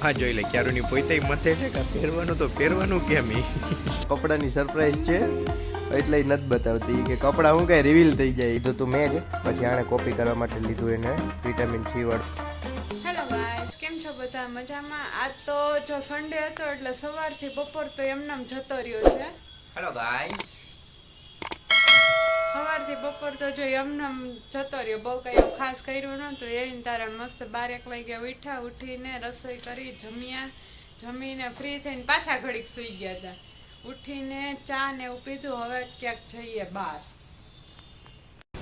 હા જોઈ લે ક્યારુની પોતે મથે છે કે પહેરવાનું તો પહેરવાનું કેમ ઈ કપડાની સરપ્રાઈઝ છે એટલે ઈ નથી બતાવતી કે કપડા હું કઈ રિવીલ થઈ જાય તો તું મેં જ પછી આને કોપી કરવા માટે લીધું એને વિટામિન સી વાળું. હેલો ગાઈસ, કેમ છો બધા? મજામાં? આજ તો જો સન્ડે હતો એટલે સવારથી બપોર તો એમનામ જતો રહ્યો છે. હેલો ગાઈસ, સવારથી બપોર તો જો એમનામ જતો રહ્યો, બહુ કઈ ખાસ કર્યું નહોતું. એને તારા મસ્ત 12-1 વાગ્યા ઉઠ્યા, ઉઠીને રસોઈ કરી, જમીને ફ્રી થઈને પાછા ઘડીક સુઈ ગયા હતા. ઉઠીને ચા ને એવું પીધું, હવે ક્યાંક જઈએ બહાર.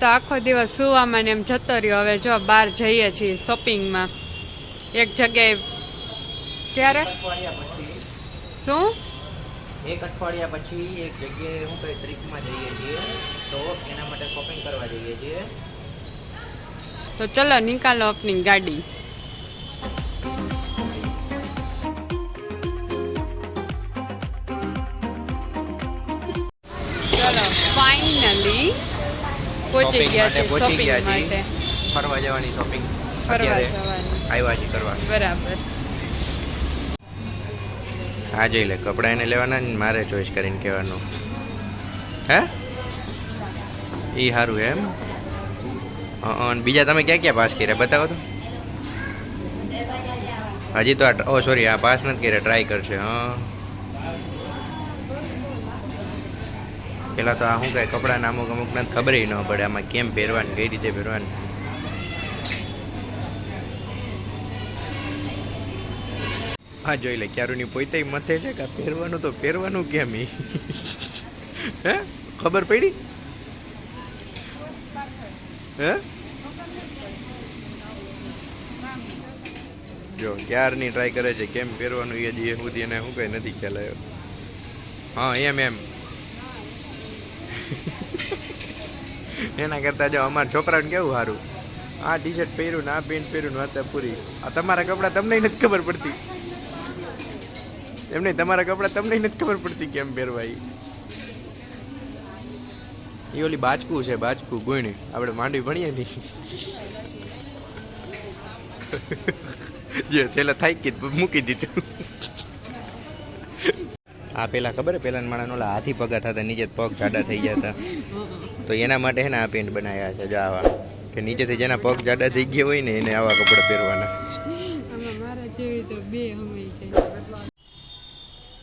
તો આખો દિવસ સુવામાં ને એમ જતો રહ્યો. હવે જો બહાર જઈએ છીએ શોપિંગમાં એક જગ્યાએ. ત્યારે શું એક અઠવાડિયા પછી એક જગ્યાએ હું કઈ ટ્રીપમાં જઈએ છીએ તો એના માટે શોપિંગ કરવા જઈએ છીએ. તો ચલો નિકાલો અપની ગાડી. ચલો ફાઇનલી પહોંચી ગયા છે શોપિંગ માટે. ફરવા જવાની શોપિંગ ફરવા જવાની આવ્યા છે કરવા. બરાબર. હા જોઈ લે કપડા એને લેવાના ને મારે ચોઈસ કરીને કહેવાનું. હે ઈ સારું એમ. બીજા તમે ક્યાં ક્યાં પાસ કર્યા બતાવો તો. હજી તો ઓ સોરી આ પાસ નથી કર્યા, ટ્રાય કરશે. હા પેલા તો આ શું કહે કપડાના અમુક નથી ખબર ન પડે આમાં કેમ પહેરવાની, કઈ રીતે પહેરવાની. હા જોઈ લે ક્યારુની પોતે મથે છે કે પહેરવાનું તો પહેરવાનું કેમ ઈ હે ખબર પડી? હે જો ક્યારની ટ્રાય કરે છે કેમ પહેરવાનું એ જ સુધી એને શું કઈ નથી ખ્યાલ આવ્યો. હા એમ એના કરતા જો અમારા છોકરાને કેવું સારું, આ ટી શર્ટ પહેર્યું ને આ પેન્ટ પહેર્યું ને વાત પૂરી. આ તમારા કપડા તમને નથી ખબર પડતી. એમ નહીં તમારા કપડા તમને નથી ખબર પડતી કેમ પહેરવા. એ ઓલી બાચકું છે, બાચકું ગુણી આપણે માંડવી ભણીએ નહીં જે છેલ્લા થાકી મૂકી દીધું. આ પેલા ખબર પેલા માણસ ઓલા હાથી પગા થતા નીચે પગ જાડા થઈ ગયા હતા તો એના માટે હે ને આ પેન્ટ બનાવ્યા છે. જો આવા કે નીચેથી જેના પગ જાડા થઈ ગયા હોય ને એને આવા કપડા પહેરવાના. મારા જેવી તો બે હમે છે.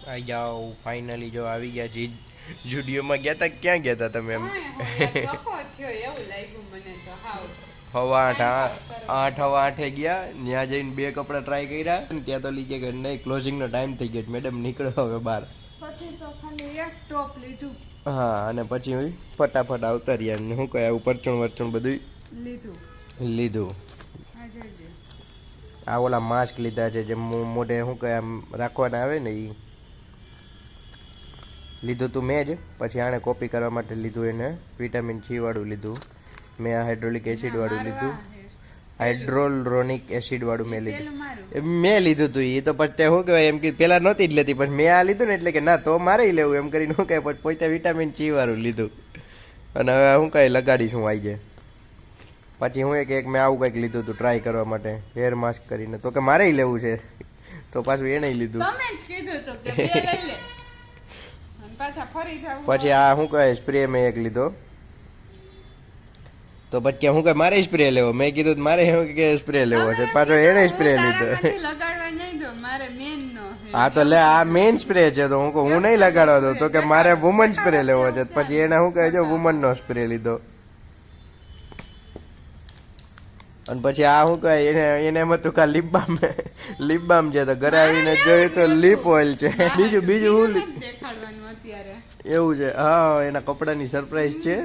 આઈ જાઓ ફાઇનલી જો આવી ગયા છે. જુડિયોમાં ગયા તા ક્યાં ગયા તા તમે? એમ હવા 8 ગયા ત્યાં જઈને 2 કપડા ટ્રાય કર્યા ત્યાં તો લીધે કે નહીં ક્લોઝિંગ નો ટાઈમ થઈ ગયો મેડમ નીકળો હવે બહાર. પછી તો ખાલી એક ટોપ લીધું. હા અને પછી ફટાફટ આવતા રહ્યા એમને શું કહે આવું પરચુણ બધું લીધું. આ ઓલા માસ્ક લીધા છે જે મોઢે શું કહે આમ રાખવાના આવે ને એ લીધું તું મેં જ. પછી આને કોપી કરવા માટે લીધું એને વિટામિન સી વાળું લીધું. મેં આ હાઇડ્રોલિક એસિડ વાળું લીધું, હાઇડ્રોલોનિક એસિડ વાળું મેં લીધું. લીધું તું એ તો પછી શું કહેવાય એમ કે પેલા નહોતી જ લેતી પછી મેં આ લીધું ને એટલે કે ના તો મારે લેવું એમ કરીને શું કહે પછી પોતે વિટામિન સી વાળું લીધું. અને હવે શું કહે લગાડીશું આવી જાય. પછી હું એક મેં આવું કંઈક લીધું હતું ટ્રાય કરવા માટે હેર માસ્ક કરીને તો કે મારે લેવું છે તો પાછું એને લીધું. પછી આ શું કહે સ્પ્રે મેં એક લીધો તો પછી કે હું કે મારે સ્પ્રે લેવો. મેં કીધું મારે શું કે સ્પ્રે લેવો છે પાછો એને સ્પ્રે લીધો. હા તો લે આ મેઇન સ્પ્રે છે તો હું નહીં લગાડવા દઉં તો કે મારે વુમન સ્પ્રે લેવો છે. પછી એને શું કહે છે વુમન નો સ્પ્રે લીધો. અને પછી આ શું કહે એને એમ હતું કા લિપ બામ છે તો ઘરે આવીને જોયું તો લિપ ઓઇલ છે. બીજું શું એવું છે? હા એના કપડાની સરપ્રાઈઝ છે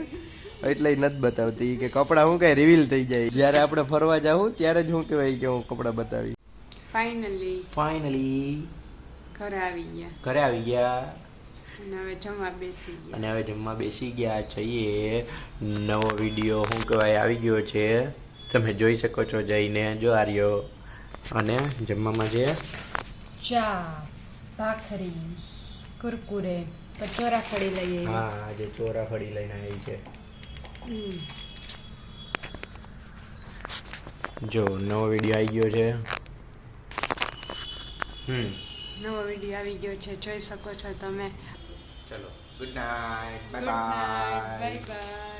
એટલે નથી બતાવતી કે કપડા શું કઈ રિવીલ થઈ જાય જ્યારે આપણે ફરવા જાવું ત્યારે જ શું કહેવાય કે હું કપડા બતાવી. ફાઇનલી ઘરે આવી ગયા અને હવે જમવા બેસી ગયા છીએ. નવો વિડીયો શું કહેવાય આવી ગયો છે તમે જોઈ શકો છો જઈને. જો આર્યો અને જમવામાં છે ચા, ભાખરી, કુરકુરે, ચોરાફળી લઈએ. હા આજે ચોરાફળી લઈને આવી છે. જો નવો વિડીયો આવી ગયો છે નવો વિડીયો આવી ગયો છે, જોઈ શકો છો તમે. ચલો good night, bye good night, bye. Bye by.